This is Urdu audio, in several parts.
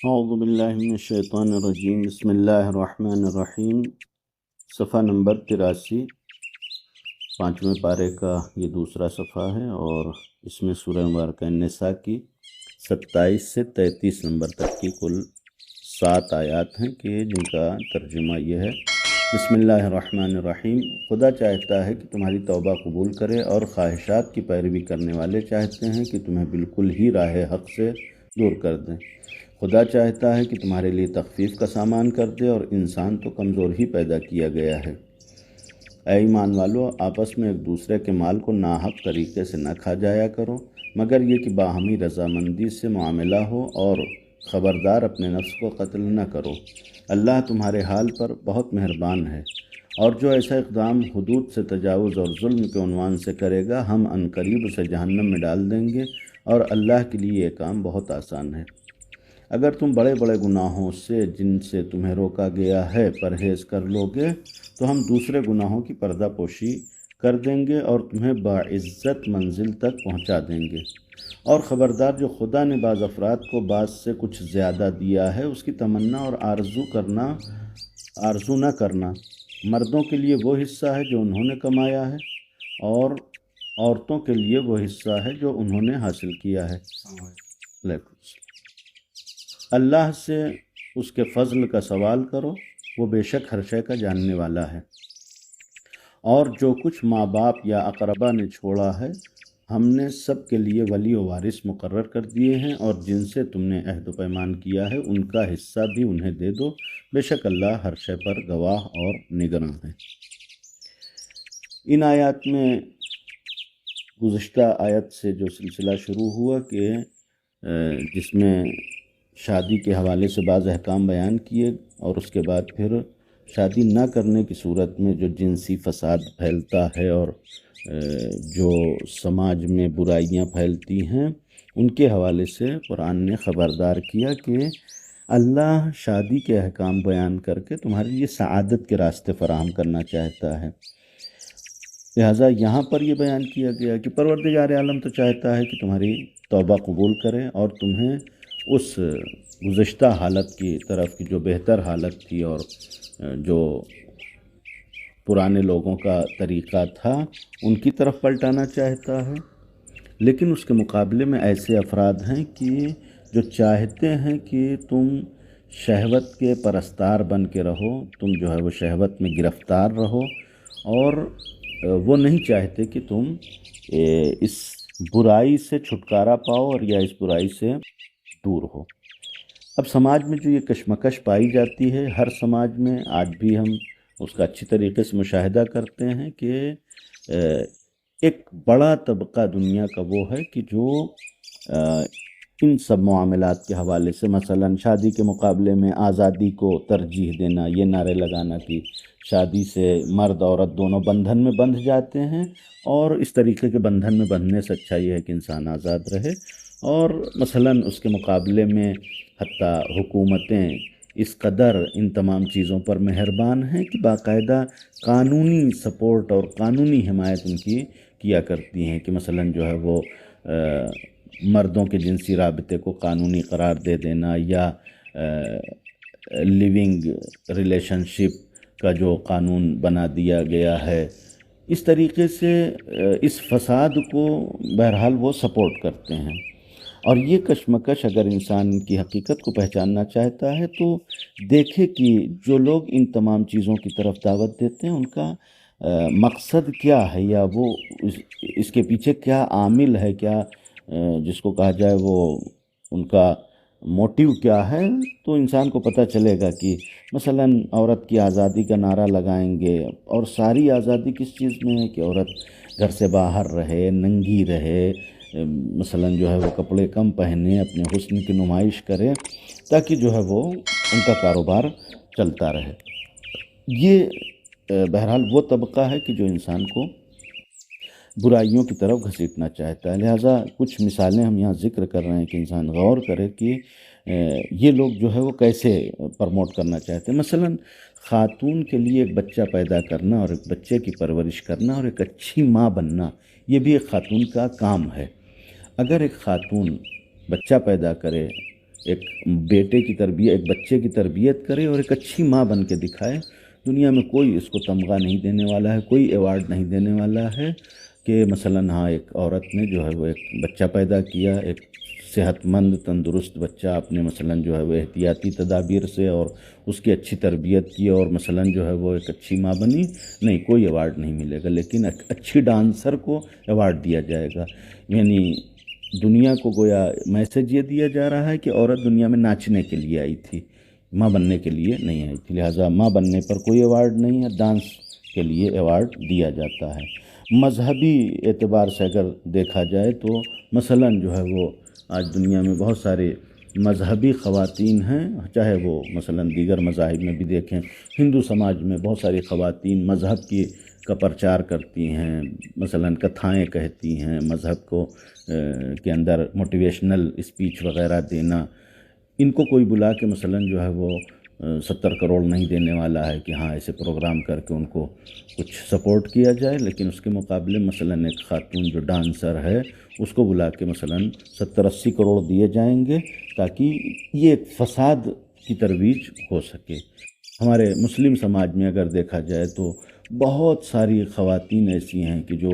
اعوذ باللہ من الشیطان الرجیم، بسم اللہ الرحمن الرحیم۔ صفحہ نمبر 83، پانچویں پارے کا یہ دوسرا صفحہ ہے، اور اس میں سورہ مبارکہ النساء کی 27 سے 33 نمبر تک کی کل 7 آیات ہیں کہ جن کا ترجمہ یہ ہے۔ بسم اللہ الرحمن الرحیم۔ خدا چاہتا ہے کہ تمہاری توبہ قبول کرے، اور خواہشات کی پیروی کرنے والے چاہتے ہیں کہ تمہیں بالکل ہی راہ حق سے دور کر دیں۔ خدا چاہتا ہے کہ تمہارے لیے تخفیف کا سامان کر دے، اور انسان تو کمزور ہی پیدا کیا گیا ہے۔ اے ایمان والو، آپس میں ایک دوسرے کے مال کو ناحق طریقے سے نہ کھا جایا کرو، مگر یہ کہ باہمی رضامندی سے معاملہ ہو، اور خبردار اپنے نفس کو قتل نہ کرو۔ اللہ تمہارے حال پر بہت مہربان ہے، اور جو ایسا اقدام حدود سے تجاوز اور ظلم کے عنوان سے کرے گا، ہم عنقریب اسے جہنم میں ڈال دیں گے، اور اللہ کے لیے یہ کام بہت آسان ہے۔ اگر تم بڑے بڑے گناہوں سے جن سے تمہیں روکا گیا ہے پرہیز کر لو گے، تو ہم دوسرے گناہوں کی پردہ پوشی کر دیں گے اور تمہیں باعزت منزل تک پہنچا دیں گے۔ اور خبردار، جو خدا نے بعض افراد کو بعض سے کچھ زیادہ دیا ہے، اس کی تمنا اور آرزو نہ کرنا۔ مردوں کے لیے وہ حصہ ہے جو انہوں نے کمایا ہے، اور عورتوں کے لیے وہ حصہ ہے جو انہوں نے حاصل کیا ہے۔ اللہ سے اس کے فضل کا سوال کرو، وہ بے شک ہر شے کا جاننے والا ہے۔ اور جو کچھ ماں باپ یا اقربا نے چھوڑا ہے، ہم نے سب کے لیے ولی و وارث مقرر کر دیے ہیں، اور جن سے تم نے عہد و پیمان کیا ہے ان کا حصہ بھی انہیں دے دو، بے شک اللہ ہر شے پر گواہ اور نگراں ہے۔ ان آیات میں گزشتہ آیت سے جو سلسلہ شروع ہوا کہ جس میں شادی کے حوالے سے بعض احکام بیان کیے، اور اس کے بعد پھر شادی نہ کرنے کی صورت میں جو جنسی فساد پھیلتا ہے اور جو سماج میں برائیاں پھیلتی ہیں، ان کے حوالے سے قرآن نے خبردار کیا کہ اللہ شادی کے احکام بیان کر کے تمہارے لیے سعادت کے راستے فراہم کرنا چاہتا ہے۔ لہٰذا یہاں پر یہ بیان کیا گیا کہ پروردگار عالم تو چاہتا ہے کہ تمہاری توبہ قبول کرے، اور تمہیں اس گزشتہ حالت کی طرف کی جو بہتر حالت تھی اور جو پرانے لوگوں کا طریقہ تھا ان کی طرف پلٹانا چاہتا ہے۔ لیکن اس کے مقابلے میں ایسے افراد ہیں کہ جو چاہتے ہیں کہ تم شہوت کے پرستار بن کے رہو، تم جو ہے وہ شہوت میں گرفتار رہو، اور وہ نہیں چاہتے کہ تم اس برائی سے چھٹکارا پاؤ اور یا اس برائی سے دور ہو۔ اب سماج میں جو یہ کشمکش پائی جاتی ہے، ہر سماج میں آج بھی ہم اس کا اچھی طریقے سے مشاہدہ کرتے ہیں کہ ایک بڑا طبقہ دنیا کا وہ ہے کہ جو ان سب معاملات کے حوالے سے، مثلا شادی کے مقابلے میں آزادی کو ترجیح دینا، یہ نعرے لگانا کہ شادی سے مرد عورت دونوں بندھن میں بندھ جاتے ہیں، اور اس طریقے کے بندھن میں بندھنے سے اچھا یہ ہے کہ انسان آزاد رہے۔ اور مثلا اس کے مقابلے میں حتیٰ حکومتیں اس قدر ان تمام چیزوں پر مہربان ہیں کہ باقاعدہ قانونی سپورٹ اور قانونی حمایت ان کی کیا کرتی ہیں، کہ مثلا جو ہے وہ مردوں کے جنسی رابطے کو قانونی قرار دے دینا، یا لیونگ ریلیشن شپ کا جو قانون بنا دیا گیا ہے، اس طریقے سے اس فساد کو بہرحال وہ سپورٹ کرتے ہیں۔ اور یہ کشمکش اگر انسان کی حقیقت کو پہچاننا چاہتا ہے تو دیکھے کہ جو لوگ ان تمام چیزوں کی طرف دعوت دیتے ہیں ان کا مقصد کیا ہے، یا وہ اس کے پیچھے کیا عامل ہے، کیا جس کو کہا جائے وہ ان کا موٹیو کیا ہے، تو انسان کو پتہ چلے گا کہ مثلا عورت کی آزادی کا نعرہ لگائیں گے، اور ساری آزادی کس چیز میں ہے کہ عورت گھر سے باہر رہے، ننگی رہے، مثلا جو ہے وہ کپڑے کم پہنے، اپنے حسن کی نمائش کرے، تاکہ جو ہے وہ ان کا کاروبار چلتا رہے۔ یہ بہرحال وہ طبقہ ہے کہ جو انسان کو برائیوں کی طرف گھسیٹنا چاہتا ہے۔ لہٰذا کچھ مثالیں ہم یہاں ذکر کر رہے ہیں کہ انسان غور کرے کہ یہ لوگ جو ہے وہ کیسے پرموٹ کرنا چاہتے ہیں۔ مثلا خاتون کے لیے ایک بچہ پیدا کرنا، اور ایک بچے کی پرورش کرنا، اور ایک اچھی ماں بننا، یہ بھی ایک خاتون کا کام ہے۔ اگر ایک خاتون بچہ پیدا کرے ایک بیٹے کی تربیت، ایک بچے کی تربیت کرے اور ایک اچھی ماں بن کے دکھائے، دنیا میں کوئی اس کو تمغہ نہیں دینے والا ہے، کوئی ایوارڈ نہیں دینے والا ہے کہ مثلاً ہاں ایک عورت نے جو ہے وہ ایک بچہ پیدا کیا، ایک صحت مند تندرست بچہ اپنے مثلاً جو ہے وہ احتیاطی تدابیر سے اور اس کی اچھی تربیت کی اور مثلاً جو ہے وہ ایک اچھی ماں بنی، نہیں کوئی ایوارڈ نہیں ملے گا، لیکن ایک اچھی ڈانسر کو ایوارڈ دیا جائے گا۔ یعنی دنیا کو گویا میسج یہ دیا جا رہا ہے کہ عورت دنیا میں ناچنے کے لیے آئی تھی، ماں بننے کے لیے نہیں آئی تھی، لہٰذا ماں بننے پر کوئی ایوارڈ نہیں ہے، ڈانس کے لیے ایوارڈ دیا جاتا ہے۔ مذہبی اعتبار سے اگر دیکھا جائے تو مثلاً جو ہے وہ آج دنیا میں بہت سارے مذہبی خواتین ہیں، چاہے وہ مثلاً دیگر مذاہب میں بھی دیکھیں، ہندو سماج میں بہت ساری خواتین مذہب کا پرچار کرتی ہیں، مثلاً کتھائیں کہتی ہیں، مذہب کو کے اندر موٹیویشنل اسپیچ وغیرہ دینا، ان کو کوئی بلا کے مثلاً جو ہے وہ 70 کروڑ نہیں دینے والا ہے کہ ہاں ایسے پروگرام کر کے ان کو کچھ سپورٹ کیا جائے، لیکن اس کے مقابلے مثلاً ایک خاتون جو ڈانسر ہے اس کو بلا کے مثلاً 70-80 کروڑ دیے جائیں گے تاکہ یہ ایک فساد کی ترویج ہو سکے۔ ہمارے مسلم سماج میں اگر دیکھا جائے تو بہت ساری خواتین ایسی ہیں کہ جو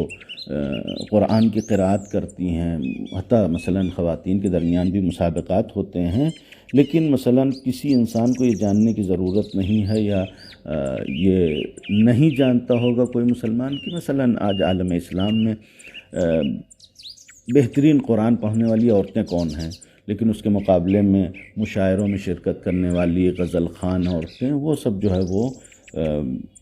قرآن کی قرأت کرتی ہیں، حتیٰ مثلاً خواتین کے درمیان بھی مسابقات ہوتے ہیں، لیکن مثلاً کسی انسان کو یہ جاننے کی ضرورت نہیں ہے یا یہ نہیں جانتا ہوگا کوئی مسلمان کہ مثلاً آج عالم اسلام میں بہترین قرآن پڑھنے والی عورتیں کون ہیں، لیکن اس کے مقابلے میں مشاعروں میں شرکت کرنے والی غزل خوان عورتیں وہ سب جو ہے وہ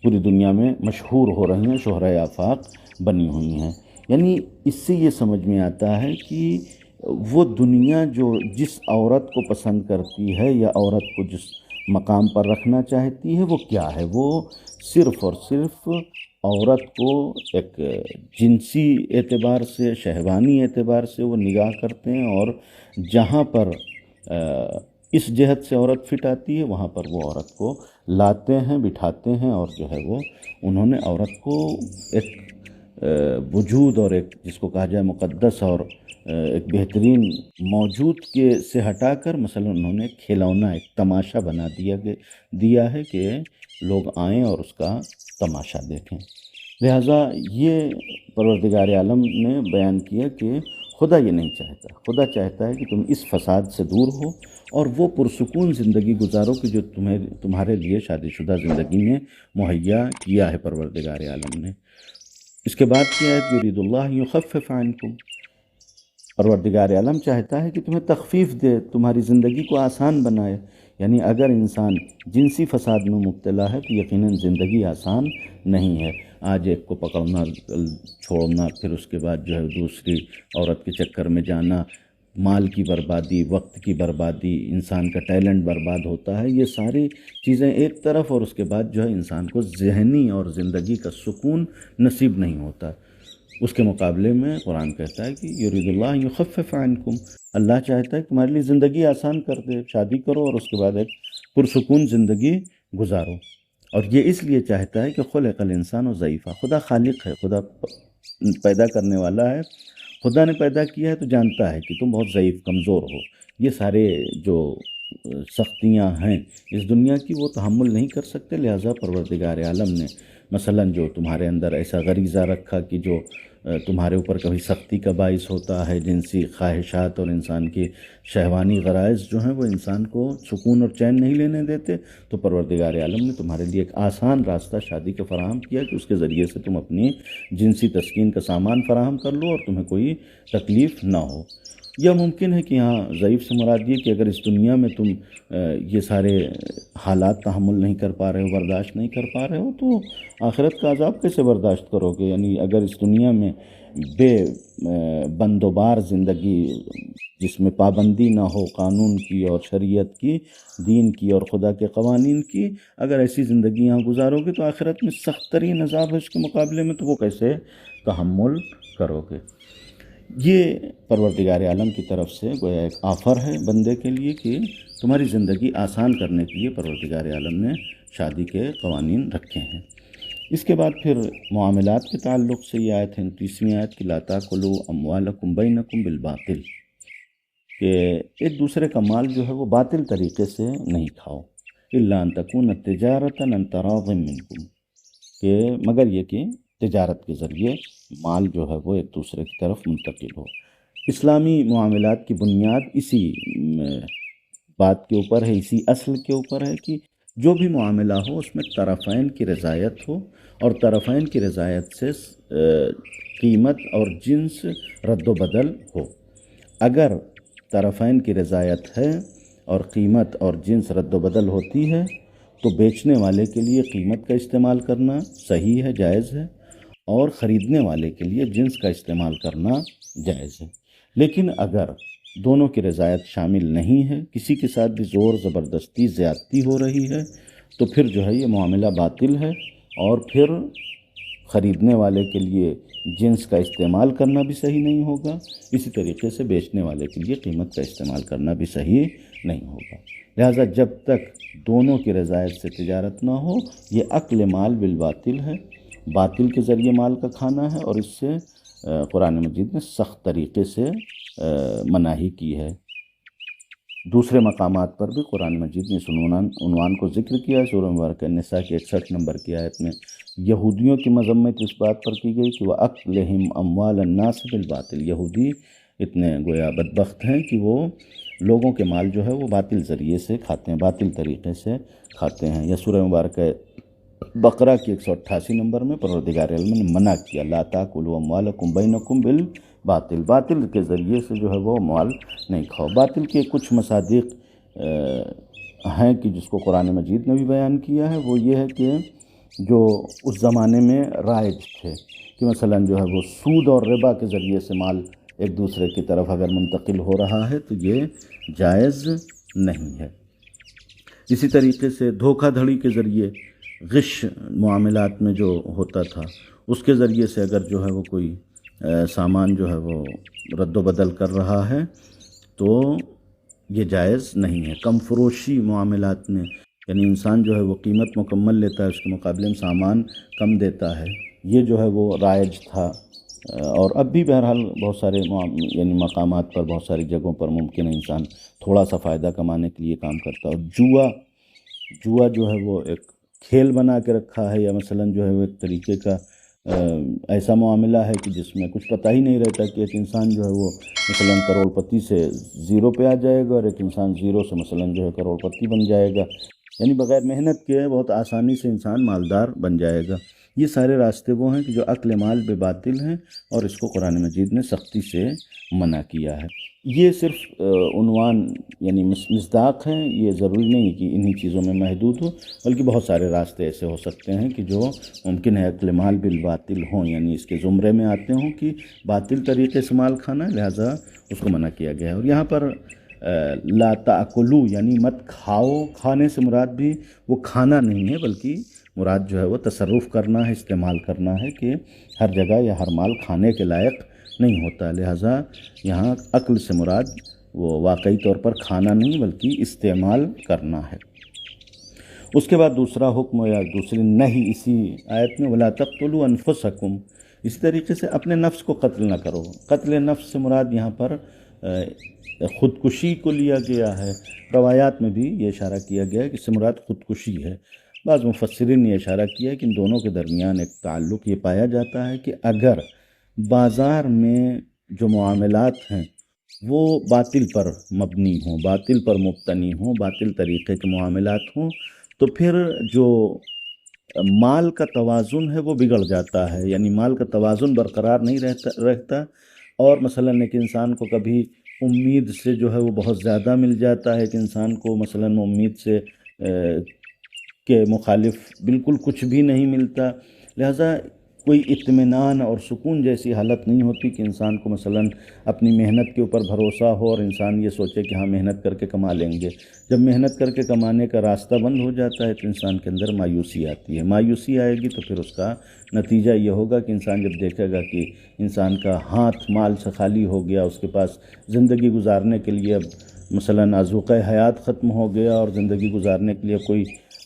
پوری دنیا میں مشہور ہو رہی ہیں، شہرۂ آفاق بنی ہوئی ہیں۔ یعنی اس سے یہ سمجھ میں آتا ہے کہ وہ دنیا جو جس عورت کو پسند کرتی ہے یا عورت کو جس مقام پر رکھنا چاہتی ہے وہ کیا ہے، وہ صرف اور صرف عورت کو ایک جنسی اعتبار سے، شہوانی اعتبار سے وہ نگاہ کرتے ہیں، اور جہاں پر اس جہت سے عورت فٹ آتی ہے وہاں پر وہ عورت کو لاتے ہیں، بٹھاتے ہیں، اور جو ہے وہ انہوں نے عورت کو ایک وجود اور ایک جس کو کہا جائے مقدس اور ایک بہترین موجود کے سے ہٹا کر مثلا انہوں نے کھلونا ایک تماشا بنا دیا ہے کہ لوگ آئیں اور اس کا تماشا دیکھیں۔ لہٰذا یہ پروردگار عالم نے بیان کیا کہ خدا یہ نہیں چاہتا، خدا چاہتا ہے کہ تم اس فساد سے دور ہو اور وہ پرسکون زندگی گزارو کہ جو تمہارے لیے شادی شدہ زندگی میں مہیا کیا ہے پروردگار عالم نے۔ اس کے بعد کیا ہے، یرید اللہ یخفف عنکم، پروردگار عالم چاہتا ہے کہ تمہیں تخفیف دے، تمہاری زندگی کو آسان بنائے۔ یعنی اگر انسان جنسی فساد میں مبتلا ہے تو یقیناً زندگی آسان نہیں ہے۔ آج ایک کو پکڑنا، چھوڑنا، پھر اس کے بعد جو ہے دوسری عورت کے چکر میں جانا، مال کی بربادی، وقت کی بربادی، انسان کا ٹیلنٹ برباد ہوتا ہے، یہ ساری چیزیں ایک طرف، اور اس کے بعد جو ہے انسان کو ذہنی اور زندگی کا سکون نصیب نہیں ہوتا۔ اس کے مقابلے میں قرآن کہتا ہے کہ یرید اللہ یخفف عنکم، اللہ چاہتا ہے کہ تمہارے لیے زندگی آسان کر دے، شادی کرو اور اس کے بعد ایک پرسکون زندگی گزارو۔ اور یہ اس لیے چاہتا ہے کہ خلق الانسان ضعیفا، خدا خالق ہے، خدا پیدا کرنے والا ہے، خدا نے پیدا کیا ہے تو جانتا ہے کہ تم بہت ضعیف کمزور ہو، یہ سارے جو سختیاں ہیں اس دنیا کی وہ تحمل نہیں کر سکتے، لہٰذا پروردگار عالم نے مثلاً جو تمہارے اندر ایسا غریزہ رکھا کہ جو تمہارے اوپر کبھی سختی کا باعث ہوتا ہے، جنسی خواہشات اور انسان کی شہوانی غرائز جو ہیں وہ انسان کو سکون اور چین نہیں لینے دیتے، تو پروردگار عالم نے تمہارے لیے ایک آسان راستہ شادی کا فراہم کیا کہ اس کے ذریعے سے تم اپنی جنسی تسکین کا سامان فراہم کر لو اور تمہیں کوئی تکلیف نہ ہو۔ یا ممکن ہے کہ ہاں ضعیف سے مراد یہ کہ اگر اس دنیا میں تم یہ سارے حالات تحمل نہیں کر پا رہے ہو، برداشت نہیں کر پا رہے ہو، تو آخرت کا عذاب کیسے برداشت کرو گے؟ یعنی اگر اس دنیا میں بے بندوبار زندگی جس میں پابندی نہ ہو قانون کی اور شریعت کی، دین کی اور خدا کے قوانین کی، اگر ایسی زندگی یہاں گزارو گے تو آخرت میں سخت ترین عذاب ہے اس کے مقابلے میں، تو وہ کیسے تحمل کرو گے؟ یہ پروردگار عالم کی طرف سے گویا ایک آفر ہے بندے کے لیے کہ تمہاری زندگی آسان کرنے کے لیے پروردگار عالم نے شادی کے قوانین رکھے ہیں۔ اس کے بعد پھر معاملات کے تعلق سے یہ آیت ہے 29ویں آیت کی لا تاکلوا اموالکم بینکم بالباطل، کہ ایک دوسرے کا مال جو ہے وہ باطل طریقے سے نہیں کھاؤ، الا ان تکون تجارتا عن تراض منکم، کہ مگر یہ کہ تجارت کے ذریعے مال جو ہے وہ ایک دوسرے کی طرف منتقل ہو۔ اسلامی معاملات کی بنیاد اسی بات کے اوپر ہے، اسی اصل کے اوپر ہے کہ جو بھی معاملہ ہو اس میں طرفین کی رضایت ہو، اور طرفین کی رضایت سے قیمت اور جنس رد و بدل ہو۔ اگر طرفین کی رضایت ہے اور قیمت اور جنس رد و بدل ہوتی ہے تو بیچنے والے کے لیے قیمت کا استعمال کرنا صحیح ہے، جائز ہے، اور خریدنے والے کے لیے جنس کا استعمال کرنا جائز ہے۔ لیکن اگر دونوں کی رضایت شامل نہیں ہے، کسی کے ساتھ بھی زور زبردستی زیادتی ہو رہی ہے، تو پھر جو ہے یہ معاملہ باطل ہے، اور پھر خریدنے والے کے لیے جنس کا استعمال کرنا بھی صحیح نہیں ہوگا، اسی طریقے سے بیچنے والے کے لیے قیمت کا استعمال کرنا بھی صحیح نہیں ہوگا۔ لہٰذا جب تک دونوں کی رضایت سے تجارت نہ ہو، یہ اکل مال بالباطل ہے، باطل کے ذریعے مال کا کھانا ہے، اور اس سے قرآن مجید نے سخت طریقے سے مناہی کی ہے۔ دوسرے مقامات پر بھی قرآن مجید نے اس عنوان کو ذکر کیا ہے۔ سورہ مبارکہ النساء کی 61 نمبر کی آیت میں یہودیوں کی مذمت اس بات پر کی گئی کہ وَأَكْلِهِمْ أَمْوَالَ النَّاسِ بِالْبَاطِلِ، یہودی اتنے گویا بدبخت ہیں کہ وہ لوگوں کے مال جو ہے وہ باطل ذریعے سے کھاتے ہیں، باطل طریقے سے کھاتے ہیں۔ یا سورہ مبارکہ بقرہ کی 188 نمبر میں پروردگار عالم نے منع کیا، لا تاکلوا اموالکم بینکم بالباطل، باطل کے ذریعے سے جو ہے وہ مال نہیں کھاؤ۔ باطل کے کچھ مصادیق ہیں کہ جس کو قرآن مجید نے بھی بیان کیا ہے، وہ یہ ہے کہ جو اس زمانے میں رائج تھے، کہ مثلا جو ہے وہ سود اور ربا کے ذریعے سے مال ایک دوسرے کی طرف اگر منتقل ہو رہا ہے تو یہ جائز نہیں ہے۔ اسی طریقے سے دھوکہ دھڑی کے ذریعے، غش معاملات میں جو ہوتا تھا، اس کے ذریعے سے اگر جو ہے وہ کوئی سامان جو ہے وہ رد و بدل کر رہا ہے تو یہ جائز نہیں ہے۔ کم فروشی معاملات میں، یعنی انسان جو ہے وہ قیمت مکمل لیتا ہے، اس کے مقابلے میں سامان کم دیتا ہے، یہ جو ہے وہ رائج تھا، اور اب بھی بہرحال بہت سارے یعنی مقامات پر، بہت ساری جگہوں پر ممکن ہے انسان تھوڑا سا فائدہ کمانے کے لیے کام کرتا ہے۔ اور جوا جو ہے وہ ایک کھیل بنا کے رکھا ہے، یا مثلا جو ہے وہ ایک طریقے کا ایسا معاملہ ہے کہ جس میں کچھ پتہ ہی نہیں رہتا کہ ایک انسان جو ہے وہ مثلا کروڑ پتی سے زیرو پہ آ جائے گا، اور ایک انسان زیرو سے مثلا جو ہے کروڑ پتی بن جائے گا، یعنی بغیر محنت کے بہت آسانی سے انسان مالدار بن جائے گا۔ یہ سارے راستے وہ ہیں کہ جو عقل مال بے باطل ہیں، اور اس کو قرآن مجید نے سختی سے منع کیا ہے۔ یہ صرف عنوان یعنی مصداق ہیں، یہ ضروری نہیں کہ انہی چیزوں میں محدود ہو، بلکہ بہت سارے راستے ایسے ہو سکتے ہیں کہ جو ممکن ہے عقل مال بالباطل ہوں، یعنی اس کے زمرے میں آتے ہوں کہ باطل طریقے سے مال کھانا ہے، لہٰذا اس کو منع کیا گیا ہے۔ اور یہاں پر لا تاکلوا یعنی مت کھاؤ، کھانے سے مراد بھی وہ کھانا نہیں ہے، بلکہ مراد جو ہے وہ تصرف کرنا ہے، استعمال کرنا ہے، کہ ہر جگہ یا ہر مال کھانے کے لائق نہیں ہوتا، لہٰذا یہاں عقل سے مراد وہ واقعی طور پر کھانا نہیں بلکہ استعمال کرنا ہے۔ اس کے بعد دوسرا حکم یا دوسری نہی اسی آیت میں وَلَا تَقْتُلُوا أَنفُسَكُمْ، اسی طریقے سے اپنے نفس کو قتل نہ کرو۔ قتل نفس سے مراد یہاں پر خودکشی کو لیا گیا ہے۔ روایات میں بھی یہ اشارہ کیا گیا ہے کہ اس سے مراد خودکشی ہے۔ بعض مفسرین نے اشارہ کیا ہے کہ ان دونوں کے درمیان ایک تعلق یہ پایا جاتا ہے کہ اگر بازار میں جو معاملات ہیں وہ باطل پر مبنی ہوں، باطل پر مبتنی ہوں، باطل طریقے کے معاملات ہوں، تو پھر جو مال کا توازن ہے وہ بگڑ جاتا ہے، یعنی مال کا توازن برقرار نہیں رہتا، اور مثلا ایک انسان کو کبھی امید سے جو ہے وہ بہت زیادہ مل جاتا ہے، کہ انسان کو مثلا امید سے کے مخالف بالکل کچھ بھی نہیں ملتا، لہذا کوئی اطمینان اور سکون جیسی حالت نہیں ہوتی کہ انسان کو مثلا اپنی محنت کے اوپر بھروسہ ہو اور انسان یہ سوچے کہ ہاں محنت کر کے کما لیں گے۔ جب محنت کر کے کمانے کا راستہ بند ہو جاتا ہے تو انسان کے اندر مایوسی آتی ہے، مایوسی آئے گی تو پھر اس کا نتیجہ یہ ہوگا کہ انسان جب دیکھے گا کہ انسان کا ہاتھ مال سے خالی ہو گیا، اس کے پاس زندگی گزارنے کے لیے اب مثلا آذوقہ حیات ختم ہو گیا اور زندگی گزارنے کے لیے کوئی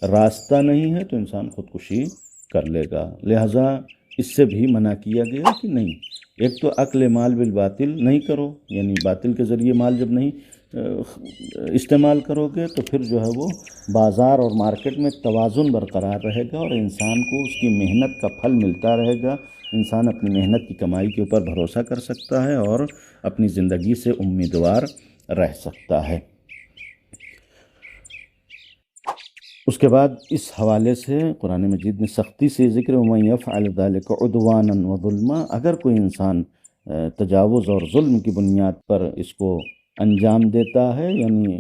راستہ نہیں ہے، تو انسان خودکشی کر لے گا۔ لہٰذا اس سے بھی منع کیا گیا کہ نہیں، ایک تو اکل مال بالباطل نہیں کرو، یعنی باطل کے ذریعے مال جب نہیں استعمال کرو گے تو پھر جو ہے وہ بازار اور مارکیٹ میں توازن برقرار رہے گا اور انسان کو اس کی محنت کا پھل ملتا رہے گا، انسان اپنی محنت کی کمائی کے اوپر بھروسہ کر سکتا ہے اور اپنی زندگی سے امیدوار رہ سکتا ہے۔ اس کے بعد اس حوالے سے قرآن مجید میں سختی سے ذکر وَمَن يَفْعَلْ ذَلِكَ عُدْوَانًا وَظُلْمًا، اگر کوئی انسان تجاوز اور ظلم کی بنیاد پر اس کو انجام دیتا ہے، یعنی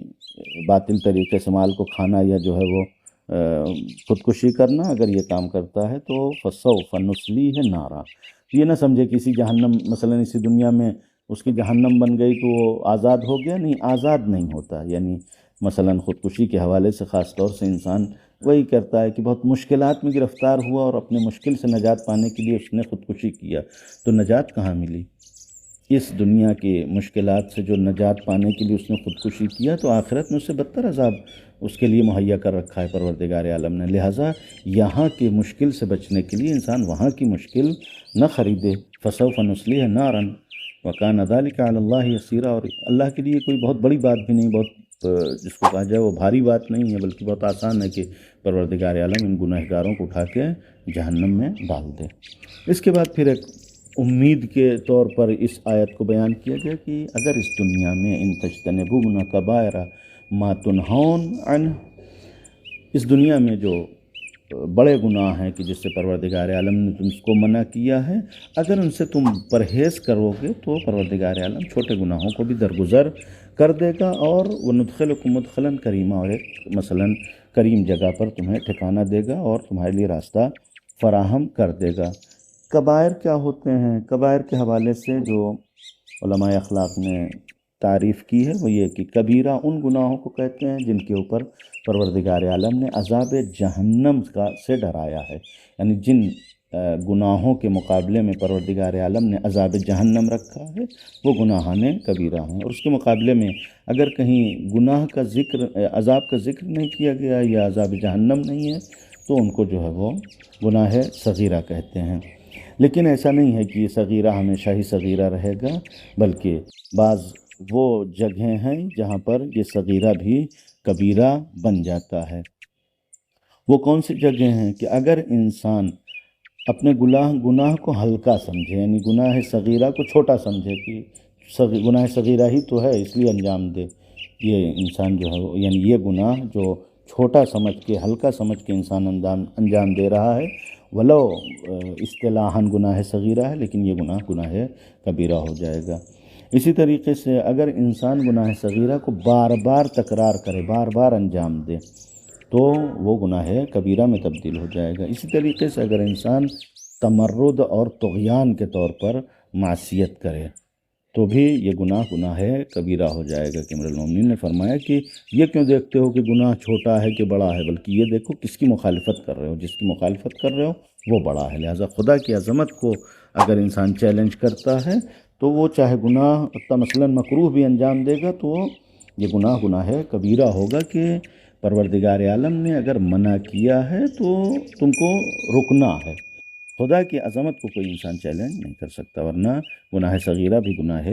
باطل طریقے سے مال کو کھانا یا جو ہے وہ خودکشی کرنا، اگر یہ کام کرتا ہے تو فَسَوْفَ نُصْلِيهِ نَارًا، یہ نہ سمجھے کسی جہنم، مثلا اسی دنیا میں اس کی جہنم بن گئی تو وہ آزاد ہو گیا، نہیں، آزاد نہیں ہوتا، یعنی مثلا خودکشی کے حوالے سے خاص طور سے انسان وہی کرتا ہے کہ بہت مشکلات میں گرفتار ہوا اور اپنے مشکل سے نجات پانے کے لیے اس نے خودکشی کیا، تو نجات کہاں ملی؟ اس دنیا کی مشکلات سے جو نجات پانے کے لیے اس نے خودکشی کیا تو آخرت میں اس سے بدتر عذاب اس کے لیے مہیا کر رکھا ہے پروردگار عالم نے، لہٰذا یہاں کی مشکل سے بچنے کے لیے انسان وہاں کی مشکل نہ خریدے۔ فَسَوْفَ نُصْلِيهِ نَارًا وَكَانَ ذَلِكَ عَلَى اللَّهِ يَسِيرًا، اور اللہ کے لیے کوئی بہت بڑی بات بھی نہیں، بہت جس کو کہا جائے وہ بھاری بات نہیں ہے، بلکہ بہت آسان ہے کہ پروردگار عالم ان گنہگاروں کو اٹھا کے جہنم میں ڈال دے۔ اس کے بعد پھر ایک امید کے طور پر اس آیت کو بیان کیا گیا کہ اگر اس دنیا میں ان تجتنبون کبائر ما تنہون عنہ، اس دنیا میں جو بڑے گناہ ہیں کہ جس سے پروردگار عالم نے تم کو منع کیا ہے، اگر ان سے تم پرہیز کرو گے تو پروردگار عالم چھوٹے گناہوں کو بھی درگزر کر دے گا اور وَنُدْخِلُكُم مُدْخَلًا کریما، اور ایک مثلا کریم جگہ پر تمہیں ٹھکانہ دے گا اور تمہارے لیے راستہ فراہم کر دے گا۔ کبائر کیا ہوتے ہیں؟ کبائر کے حوالے سے جو علماء اخلاق نے تعریف کی ہے وہ یہ کہ کبیرہ ان گناہوں کو کہتے ہیں جن کے اوپر پروردگار عالم نے عذاب جہنم سے ڈرایا ہے، یعنی جن گناہوں کے مقابلے میں پروردگار عالم نے عذاب جہنم رکھا ہے وہ گناہان کبیرہ ہیں، اور اس کے مقابلے میں اگر کہیں گناہ کا ذکر، عذاب کا ذکر نہیں کیا گیا یا عذاب جہنم نہیں ہے تو ان کو جو ہے وہ گناہ صغیرہ کہتے ہیں۔ لیکن ایسا نہیں ہے کہ یہ صغیرہ ہمیشہ ہی صغیرہ رہے گا، بلکہ بعض وہ جگہیں ہیں جہاں پر یہ صغیرہ بھی کبیرہ بن جاتا ہے۔ وہ کون سی جگہیں ہیں کہ اگر انسان اپنے گناہ کو ہلکا سمجھے، یعنی گناہ صغیرہ کو چھوٹا سمجھے کہ گناہ صغیرہ ہی تو ہے اس لیے انجام دے، یہ انسان جو ہے یعنی یہ گناہ جو چھوٹا سمجھ کے، ہلکا سمجھ کے انسان انجام دے رہا ہے، ولو اصطلاحاً گناہ صغیرہ ہے لیکن یہ گناہ کبیرہ ہو جائے گا۔ اسی طریقے سے اگر انسان گناہ صغیرہ کو بار بار تکرار کرے، بار بار انجام دے تو وہ گناہ کبیرہ میں تبدیل ہو جائے گا۔ اسی طریقے سے اگر انسان تمرد اور طغیان کے طور پر معصیت کرے تو بھی یہ گناہ کبیرہ ہو جائے گا، کہ امیر المومنین نے فرمایا کہ یہ کیوں دیکھتے ہو کہ گناہ چھوٹا ہے کہ بڑا ہے، بلکہ یہ دیکھو کس کی مخالفت کر رہے ہو، جس کی مخالفت کر رہے ہو وہ بڑا ہے۔ لہٰذا خدا کی عظمت کو اگر انسان چیلنج کرتا ہے تو وہ چاہے گناہ مثلا مکروہ بھی انجام دے گا تو یہ گناہ کبیرہ ہوگا، کہ پروردگار عالم نے اگر منع کیا ہے تو تم کو رکنا ہے۔ خدا کی عظمت کو کوئی انسان چیلنج نہیں کر سکتا، ورنہ گناہ صغیرہ بھی گناہ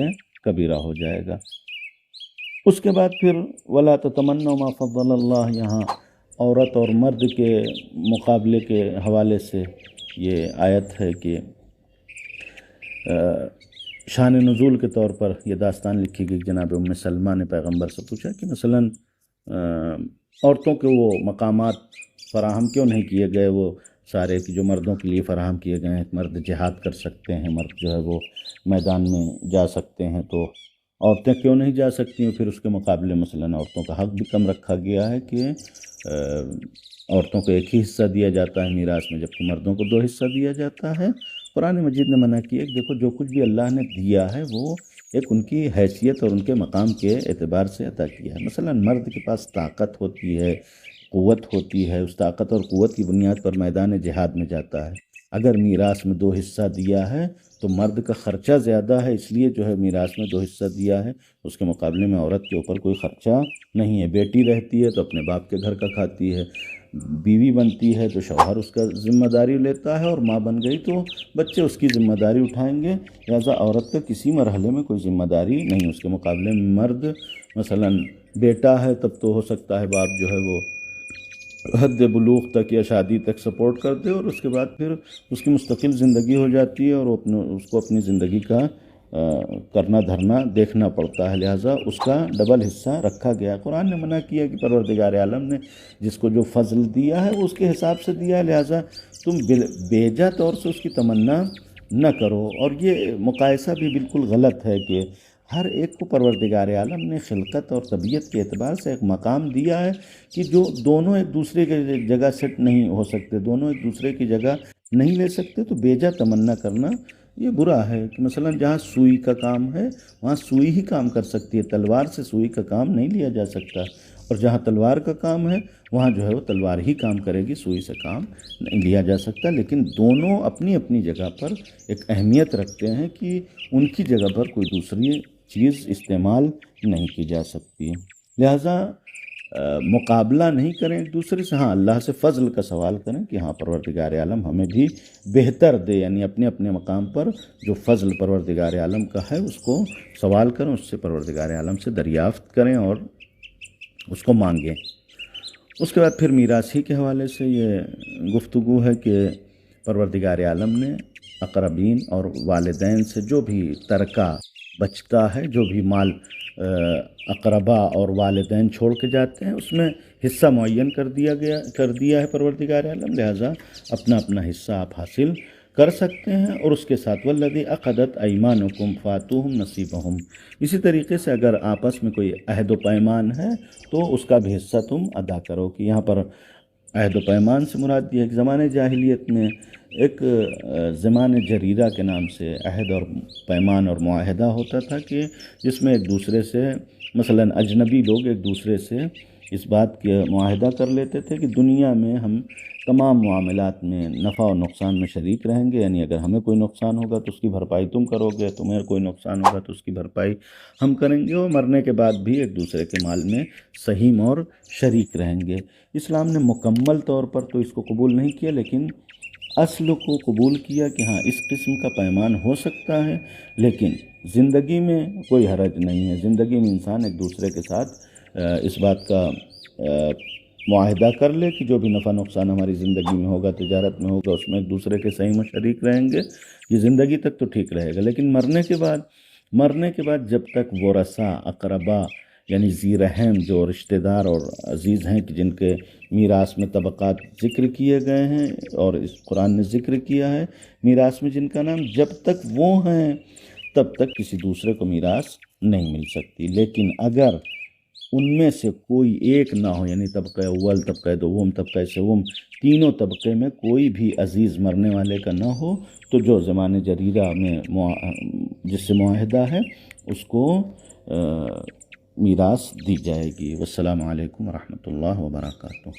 کبیرہ ہو جائے گا۔ اس کے بعد پھر وَلَا تَتَمَنَّوْا مَا فَضَّلَ اللَّهُ، یہاں عورت اور مرد کے مقابلے کے حوالے سے یہ آیت ہے کہ شان نزول کے طور پر یہ داستان لکھی گئی۔ جناب ام سلمہ نے پیغمبر سے پوچھا کہ مثلا عورتوں کے وہ مقامات فراہم کیوں نہیں کیے گئے، وہ سارے جو مردوں کے لیے فراہم کیے گئے ہیں، مرد جہاد کر سکتے ہیں، مرد جو ہے وہ میدان میں جا سکتے ہیں، تو عورتیں کیوں نہیں جا سکتی ہیں؟ پھر اس کے مقابلے مثلا عورتوں کا حق بھی کم رکھا گیا ہے کہ عورتوں کو ایک ہی حصہ دیا جاتا ہے میراث میں، جبکہ مردوں کو 2 حصہ دیا جاتا ہے۔ قرآن مجید نے منع کیا کہ دیکھو جو کچھ بھی اللہ نے دیا ہے وہ ایک ان کی حیثیت اور ان کے مقام کے اعتبار سے عطا کیا ہے۔ مثلا مرد کے پاس طاقت ہوتی ہے، قوت ہوتی ہے، اس طاقت اور قوت کی بنیاد پر میدان جہاد میں جاتا ہے۔ اگر میراث میں 2 حصہ دیا ہے تو مرد کا خرچہ زیادہ ہے، اس لیے جو ہے میراث میں 2 حصہ دیا ہے، اس کے مقابلے میں عورت کے اوپر کوئی خرچہ نہیں ہے۔ بیٹی رہتی ہے تو اپنے باپ کے گھر کا کھاتی ہے، بیوی بنتی ہے تو شوہر اس کا ذمہ داری لیتا ہے، اور ماں بن گئی تو بچے اس کی ذمہ داری اٹھائیں گے، لہٰذا عورت کا کسی مرحلے میں کوئی ذمہ داری نہیں، اس کے مقابلے میں مرد مثلا بیٹا ہے تب تو ہو سکتا ہے باپ جو ہے وہ حد بلوغ تک یا شادی تک سپورٹ کر دے، اور اس کے بعد پھر اس کی مستقل زندگی ہو جاتی ہے، اور اس کو اپنی زندگی کا کرنا دھرنا دیکھنا پڑتا ہے، لہٰذا اس کا ڈبل حصہ رکھا گیا۔ قرآن نے منع کیا کہ پروردگار عالم نے جس کو جو فضل دیا ہے وہ اس کے حساب سے دیا ہے، لہٰذا تم بیجا طور سے اس کی تمنا نہ کرو۔ اور یہ مقایسہ بھی بالکل غلط ہے کہ ہر ایک کو پروردگار عالم نے خلقت اور طبیعت کے اعتبار سے ایک مقام دیا ہے کہ جو دونوں ایک دوسرے کے جگہ سیٹ نہیں ہو سکتے، دونوں ایک دوسرے کی جگہ نہیں لے سکتے، تو بیجا تمنا کرنا یہ برا ہے کہ مثلا جہاں سوئی کا کام ہے وہاں سوئی ہی کام کر سکتی ہے، تلوار سے سوئی کا کام نہیں لیا جا سکتا، اور جہاں تلوار کا کام ہے وہاں جو ہے وہ تلوار ہی کام کرے گی، سوئی سے کام نہیں لیا جا سکتا۔ لیکن دونوں اپنی اپنی جگہ پر ایک اہمیت رکھتے ہیں کہ ان کی جگہ پر کوئی دوسری چیز استعمال نہیں کی جا سکتی، لہٰذا مقابلہ نہیں کریں ایک دوسرے سے، ہاں اللہ سے فضل کا سوال کریں کہ ہاں پروردگار عالم ہمیں بھی بہتر دے، یعنی اپنے اپنے مقام پر جو فضل پروردگار عالم کا ہے اس کو سوال کریں، اس سے پروردگار عالم سے دریافت کریں اور اس کو مانگیں۔ اس کے بعد پھر میراث ہی کے حوالے سے یہ گفتگو ہے کہ پروردگار عالم نے اقربین اور والدین سے جو بھی ترکہ بچتا ہے، جو بھی مال اقربا اور والدین چھوڑ کے جاتے ہیں، اس میں حصہ معین کر دیا ہے پروردگار عالم، لہٰذا اپنا اپنا حصہ آپ حاصل کر سکتے ہیں، اور اس کے ساتھ والذی عقدت ایمانکم فاتوہم نصیبہم، اسی طریقے سے اگر آپس میں کوئی عہد و پیمان ہے تو اس کا بھی حصہ تم ادا کرو، کہ یہاں پر عہد و پیمان سے مراد یہ ہے کہ زمانے جاہلیت میں ایک زمان جریرہ کے نام سے عہد اور پیمان اور معاہدہ ہوتا تھا کہ جس میں ایک دوسرے سے مثلا اجنبی لوگ ایک دوسرے سے اس بات کا معاہدہ کر لیتے تھے کہ دنیا میں ہم تمام معاملات میں نفع و نقصان میں شریک رہیں گے، یعنی اگر ہمیں کوئی نقصان ہوگا تو اس کی بھرپائی تم کرو گے، تمہیں کوئی نقصان ہوگا تو اس کی بھرپائی ہم کریں گے، اور مرنے کے بعد بھی ایک دوسرے کے مال میں سہیم اور شریک رہیں گے۔ اسلام نے مکمل طور پر تو اس کو قبول نہیں کیا، لیکن اصل کو قبول کیا کہ ہاں اس قسم کا پیمان ہو سکتا ہے، لیکن زندگی میں کوئی حرج نہیں ہے، زندگی میں انسان ایک دوسرے کے ساتھ اس بات کا معاہدہ کر لے کہ جو بھی نفع نقصان ہماری زندگی میں ہوگا، تجارت میں ہوگا، اس میں ایک دوسرے کے سہیم و شریک رہیں گے، یہ زندگی تک تو ٹھیک رہے گا، لیکن مرنے کے بعد جب تک ورثہ اقربا یعنی ذی رحم جو رشتہ دار اور عزیز ہیں کہ جن کے میراث میں طبقات ذکر کیے گئے ہیں اور اس قرآن نے ذکر کیا ہے میراث میں جن کا نام، جب تک وہ ہیں تب تک کسی دوسرے کو میراث نہیں مل سکتی، لیکن اگر ان میں سے کوئی ایک نہ ہو، یعنی طبقہ اول، طبقہ دوم، طبقہ سوم، تینوں طبقے میں کوئی بھی عزیز مرنے والے کا نہ ہو، تو جو زمانے جریرہ میں جس سے معاہدہ ہے اس کو میراث دی جائے گی۔ والسلام علیکم ورحمۃ اللہ وبرکاتہ۔